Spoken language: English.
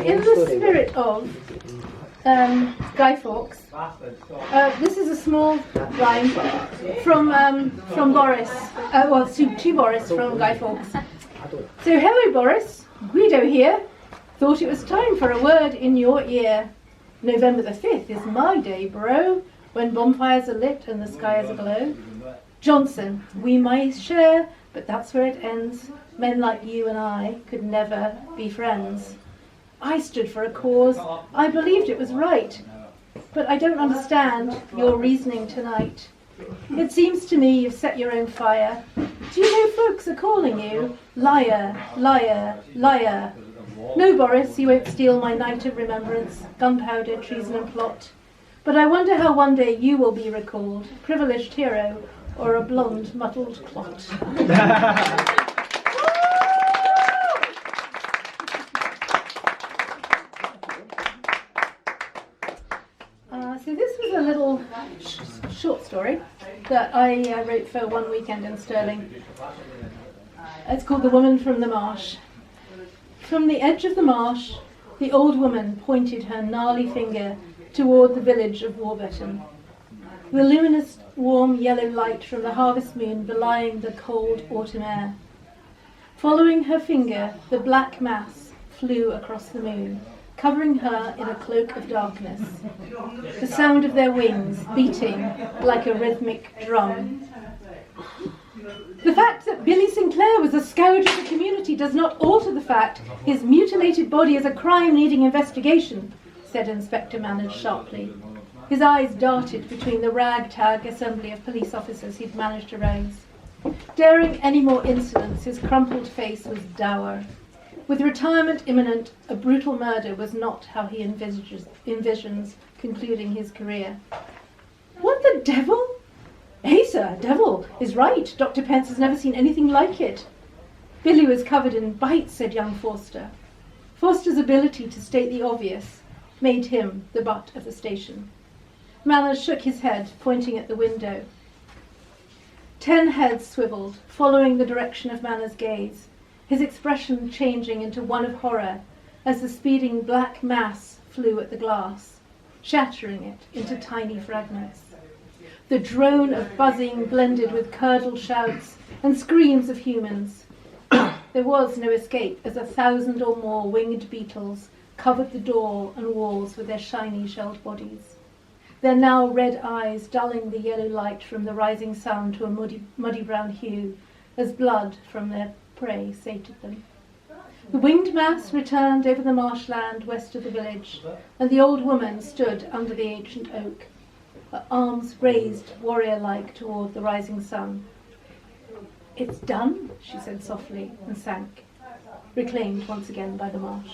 in the spirit of Guy Fawkes, this is a small rhyme from Boris, to Boris from Guy Fawkes. So hello Boris, Guido here. Thought it was time for a word in your ear. November the 5th is my day, bro, when bonfires are lit and the sky is aglow. Johnson, we may share, but that's where it ends. Men like you and I could never be friends. I stood for a cause, I believed it was right, but I don't understand your reasoning tonight. It seems to me you've set your own fire. Do you know folks are calling you liar, liar, liar? No, Boris, you won't steal my night of remembrance, gunpowder, treason and plot. But I wonder how one day you will be recalled, privileged hero or a blonde muddled clot. So this was a little short story that I wrote for one weekend in Stirling. It's called The Woman from the Marsh. From the edge of the marsh, the old woman pointed her gnarly finger toward the village of Warburton. The luminous, warm yellow light from the harvest moon belying the cold autumn air. Following her finger, the black mass flew across the moon, covering her in a cloak of darkness. The sound of their wings beating like a rhythmic drum. The fact that Billy Sinclair was a scourge of the community does not alter the fact his mutilated body is a crime needing investigation, said Inspector Manners sharply. His eyes darted between the ragtag assembly of police officers he'd managed to rouse. Daring any more insolence, his crumpled face was dour. With retirement imminent, a brutal murder was not how he envisions concluding his career. What the devil? Hey, sir, devil is right. Dr. Pence has never seen anything like it. Billy was covered in bites, said young Forster. Forster's ability to state the obvious made him the butt of the station. Manners shook his head, pointing at the window. 10 heads swiveled, following the direction of Manners' gaze, his expression changing into one of horror as the speeding black mass flew at the glass, shattering it into tiny fragments. The drone of buzzing blended with curdled shouts and screams of humans. There was no escape as 1,000 or more winged beetles covered the door and walls with their shiny shelled bodies, their now red eyes dulling the yellow light from the rising sun to a muddy brown hue as blood from their prey sated them. The winged mass returned over the marshland west of the village, and the old woman stood under the ancient oak, her arms raised warrior-like toward the rising sun. It's done, she said softly, and sank, reclaimed once again by the marsh.